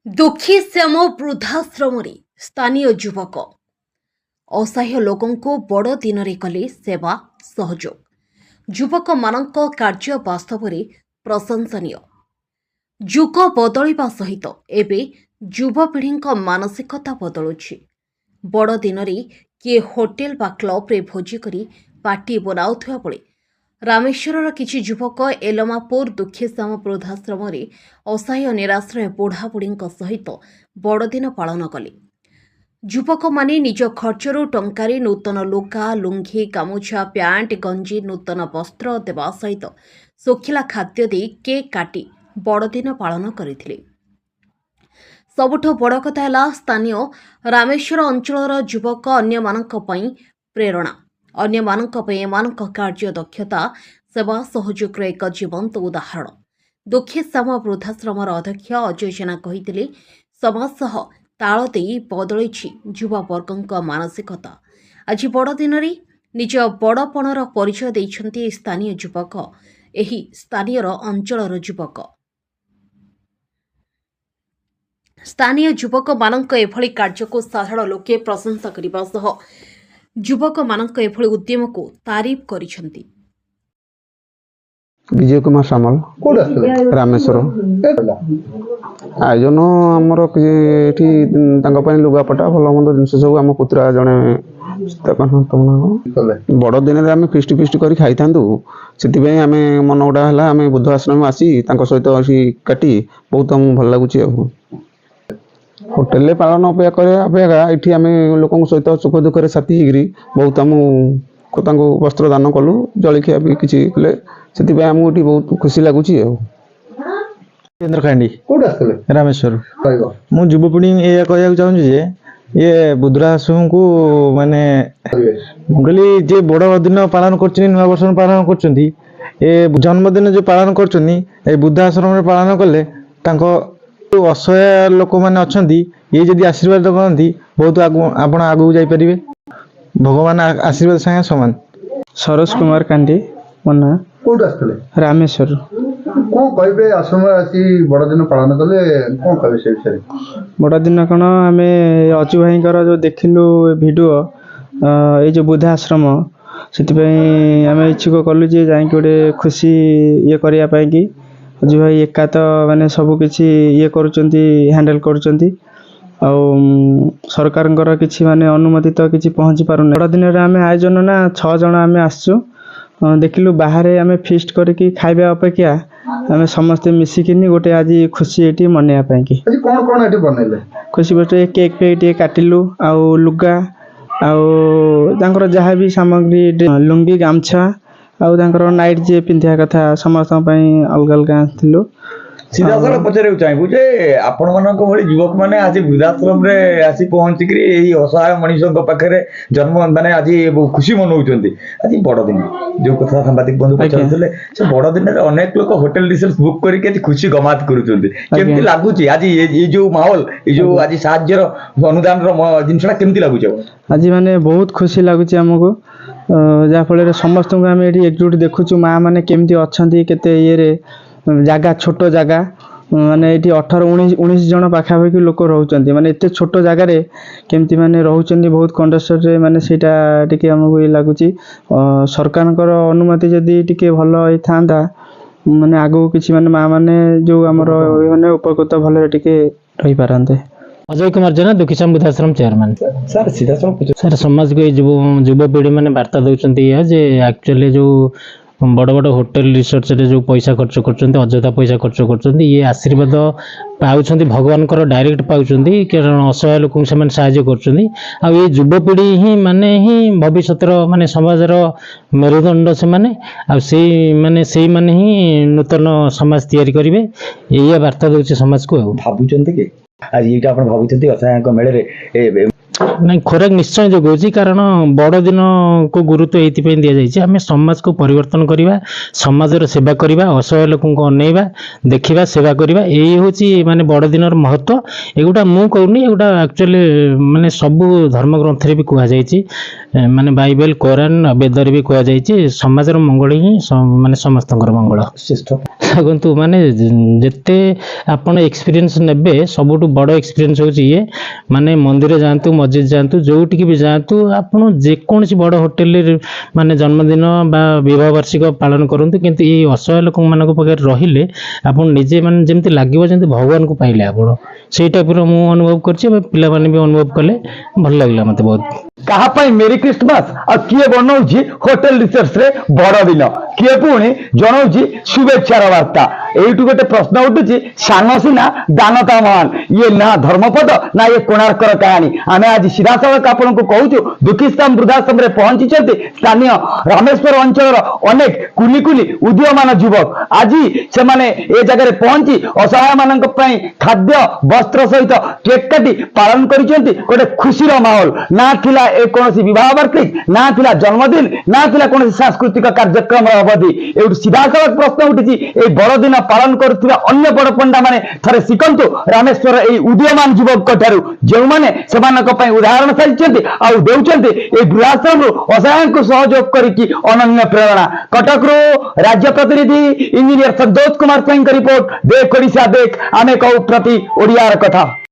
दुखी श्याम वृद्धाश्रम स्थानीय युवक असह्य लोकंको बड़ दिन कले सेवा सहयोग युवक मानक कार्य वास्तव में प्रशंसनीय। जुग बदलिबा सहित एबे युवपीढ़ी मानसिकता बदलुछि। बड़ दिन किए होटेल बा क्लब रे भोजी करी पार्टी बनाउथुवा बेले रामेश्वर किछि युवक एलमापुर दुखीश्याम वृद्धाश्रम असह्य निराश्रय बुढ़ाबुढ़ी सहित बड़दिन पालन कले। युवक माने निज खर्चरू टंकारी नूतन लुगा लुंगी गामुछा प्यांट गंजी नूतन वस्त्र देवा सहित शोखिला खाद्य दे केक काटी बड़दिन पालन करथिले। सबुठो बड़ कथा है स्थानीय रामेश्वर अंचल युवक अन्य मानक पई प्रेरणा। अन्य मानक पई एमानक कार्य दक्षता सेवा सहयोग एक जीवंत उदाहरण। दुखीश्याम वृद्धाश्रम अध्यक्ष अजय जेना कहिथिले समाज सह ताल देई बदलिछि युवावर्गक मानसिकता। आज बड़ दिन निज बड़पणर परिचय दैछन्ति स्थानीय युवक। एही स्थानीय अंचलर युवक स्थानीय युवक मानक एभली कार्य को साधारण लोके प्रशंसा करने सह युवक मानक एभली उद्यम को तारीफ करिसेंति। विजय कुमार सामल रामेश्वर आयोजन आमर ये लुगापटा भल मंद जिन सब आम पुतुरा जड़े बड़ दिन में फिस्ट फिस्ट कर खाई था से आम मन गुड़ा है आम बुद्ध आश्रम आसी सहित काटी बहुत आमको भल लगुच। होटेल पालन अपेक्षा ये आम लोक सहित सुख दुख साथी बहुत आम वस्त्र दान कलु जलखिया भी किसी कले से आमको बहुत खुशी लगुच। खांडी रामेश्वर मु युवपीढ़ी या कहना चाहूँ ये बुद्धाश्रम को माने कहली जे बड़ दिन पालन कर नुआ वर्ष पालन कर जन्मदिन जो पालन कर बुद्धाश्रम पालन कले असहाय लोक मैंने अच्छा ये जदि आशीर्वाद करती बहुत आपण आगू जापर भगवान आशीर्वाद सागे समान। सरोज कुमार कांडी मना रामेश्वर कौन कहे आश्रम आसी बड़ दिन पालन कले कौन कहे से विषय बड़ दिन कौन आम अजु भाई जो देखिलु वीडियो ये जो बुद्धाश्रम से आम इच्छुक कलु जे जा गोटे खुशी ये करने कि अजु भाई एका तो माने सबकि ये हैंडल कर सरकार किसी माने अनुमति तो किसी पहुँची पारना। बड़ दिन आम आयोजन ना 6 जन आम आसचु देखिलु बाहर आम फिस्ट करके खाଇବା अपेक्षा आम समस्ते मिसिकिनी गोटे आज खुशी ये मनवाई कि खुशी बटे केक फेक टे काटिलु आउ लुगा आउ जहाँ भी सामग्री लुंगी गामछा आउ नाइट जे पिंधा कथा समस्त अलग अलग आसलु। सीधा साल पचारे चाहूँ जे आपण मानक भली युवक मैंने आज वृद्धाश्रम रे आसी पहुंचिक असहाय मनीषों पाखे जन्म माने आज खुशी मनाऊँ। आज बड़ दिन जो कथा सांबादिक बंधु पचारे से बड़ दिन में अनेक लोग होटेल रिसोर्स बुक करके खुशी गमात करुँच लगुच आज ये जो माहौल ये जो आज साहाଯ୍यर अनुदान जिनसा केमती लगुच आज माने बहुत खुशी लगुच आमको जहाँफल समस्त आम ये एकजुट देखुचु माँ मैंने केमती अच्छा केते ये जगह छोट जगह माने ये 18-19 जन पाखापाखि लोक रोचे माने एत छोट जगार केमती माने रोचे बहुत कंडस्टर माने सेटा टिके हमको ये लगुच सरकार अनुमति जदि टिके भल था माने आगो किसी माने माँ माने जो आमर माने उपकृत भल टिके रही पारंते। अजय कुमार जेना दुखीश्याम वृद्धाश्रम चेयरमैन सर सीधा सर समाज को युवपीढ़ी मैंने वार्ता दौरान जे एक्चुअली जो बड़ बड़ होटेल रिसोर्ट रे जो पैसा खर्च कर अଯଥା पैसा खर्च कर ये आशीर्वाद पाँच भगवान डायरेक्ट पाँच कारण असहाय लोक साहाଯ୍य कर युवपीढ़ी ही माने ही भविष्य माने समाजर मेरुदंड से माने माने से माने ही नूतन समाज तैयारी करेंगे यही वार्ता दूसरे समाज को भावुं कि आज ये भावुं असहाय मेले ନାଇଁ ଖୋରାକ ନିଶ୍ଚୟ ଯୋଗାଉଛି, କାରଣ ବଡ଼ଦିନକୁ ଗୁରୁତ୍ୱ ଏଇଥିପାଇଁ ଦିଆଯାଇଛି ଆମେ ସମାଜକୁ ପରିବର୍ତ୍ତନ କରିବା, ସମାଜର ସେବା କରିବା, ଅସହାୟ ଲୋକଙ୍କୁ ଅନେଇବା, ଦେଖିବା, ସେବା କରିବା, ଏଇ ହେଉଛି ମାନେ ବଡ଼ଦିନର ମହତ୍ତ୍ୱ। ଏଗୁଡ଼ା ମୁଁ କହୁନି, ଏଗୁଡ଼ା ଆକ୍ଚୁଆଲି ମାନେ ସବୁ ଧର୍ମଗ୍ରନ୍ଥରେ ବି କୁହାଯାଇଛି, ମାନେ ବାଇବେଲ, କୋରାନ, ବେଦରେ ବି କୁହାଯାଇଛି ସମାଜର ମଙ୍ଗଳ ହିଁ ମାନେ ସମସ୍ତଙ୍କର ମଙ୍ଗଳ। ଦେଖନ୍ତୁ ମାନେ ଯେତେ ଆପଣ ଏକ୍ସପିରିଏନ୍ସ ନେବେ, ସବୁଠୁ ବଡ଼ ଏକ୍ସପିରିଏନ୍ସ ହେଉଛି ଇଏ, ମାନେ ମନ୍ଦିର ଯାଆନ୍ତୁ, ମସଜିଦ୍ ଯାଆନ୍ତୁ, ଯୋଉଠିକି ବି ଯାଆନ୍ତୁ, ଆପଣ ଯେକୌଣସି ବଡ଼ ହୋଟେଲରେ ମାନେ ଜନ୍ମଦିନ ବା ବିବାହ ବାର୍ଷିକ ପାଳନ କରନ୍ତୁ, କିନ୍ତୁ ଏଇ ଅସହାୟ ଲୋକମାନଙ୍କ ପାଖରେ ରହିଲେ ଆପଣ ନିଜେ ମାନେ ଯେମିତି ଲାଗିବ ଯେମିତି ଭଗବାନଙ୍କୁ ପାଇଲେ ଆପଣ, ସେଇ ଟାଇପ୍ର ମୁଁ ଅନୁଭବ କରିଛି ଏବଂ ପିଲାମାନେ ବି ଅନୁଭବ କଲେ, ଭଲ ଲାଗିଲା ମୋତେ ବହୁତ। କାହା ପାଇଁ ମେରି କ୍ରିସମାସ ଆଉ କିଏ ବନଉଛି ହୋଟେଲ ରିସର୍ଚ୍ଚରେ ବଡ଼ଦିନ, କିଏ ପୁଣି ଜଣାଉଛି ଶୁଭେଚ୍ଛାର ବାର୍ତ୍ତା। ଏଇଠୁ ଗୋଟେ ପ୍ରଶ୍ନ ଉଠୁଛି, ସାନ ସିନା ଦାନତା ମହାନ, ଇଏ ନା ଧର୍ମପଦ ନା ଇଏ କୋଣାର୍କର କାହାଣୀ। ଆମେ ଆଜି ସିଧାସଳଖ ଆପଣଙ୍କୁ କହୁଛୁ ଦୁଃଖୀସ୍ଥାନ ବୃଦ୍ଧାଶ୍ରମରେ ପହଞ୍ଚିଛନ୍ତି ସ୍ଥାନୀୟ ରାମେଶ୍ୱର ଅଞ୍ଚଳର ଅନେକ କୁଲି କୁଲି ଉଦୀୟମାନ ଯୁବକ। ଆଜି ସେମାନେ ଏ ଜାଗାରେ ପହଞ୍ଚି ଅସହାୟ ମାନଙ୍କ ପାଇଁ ଖାଦ୍ୟ ବସ୍ତ୍ର ସହିତ କେକ୍ କାଟି ପାଳନ କରିଛନ୍ତି ଗୋଟେ ଖୁସିର ମାହୋଲ। ନା ଥିଲା ଏ କୌଣସି ବିବାହ ବାର୍ଷିକ, ନା ଥିଲା ଜନ୍ମଦିନ, ନା ଥିଲା କୌଣସି ସାଂସ୍କୃତିକ କାର୍ଯ୍ୟକ୍ରମର ଅବଧି। ଏଇଠୁ ସିଧାସଳଖ ପ୍ରଶ୍ନ ଉଠିଛି, ଏଇ ବଡ଼ଦିନ ପାଳନ କରୁଥିବା ଅନ୍ୟ ବଡ଼ ପଣ୍ଡା ମାନେ ଥରେ ଶିଖନ୍ତୁ ରାମେଶ୍ୱର ଏଇ ଉଦୀୟମାନ ଯୁବକଙ୍କ ଠାରୁ, ଯେଉଁମାନେ ସେମାନଙ୍କ ପାଇଁ ଉଦାହରଣ ସାଜିଛନ୍ତି ଆଉ ଦେଉଛନ୍ତି ଏଇ ବୃଦ୍ଧାଶ୍ରମରୁ ଅସହାୟଙ୍କୁ ସହଯୋଗ କରିକି ଅନନ୍ୟ ପ୍ରେରଣା। କଟକରୁ ରାଜ୍ୟ ପ୍ରତିନିଧି ଇଞ୍ଜିନିୟର ସନ୍ତୋଷ କୁମାର ସ୍ୱାଇଁଙ୍କ ରିପୋର୍ଟ, ଦେଖ ଓଡ଼ିଶା ଦେଖ, ଆମେ କହୁ ପ୍ରତି ଓଡ଼ିଆର କଥା।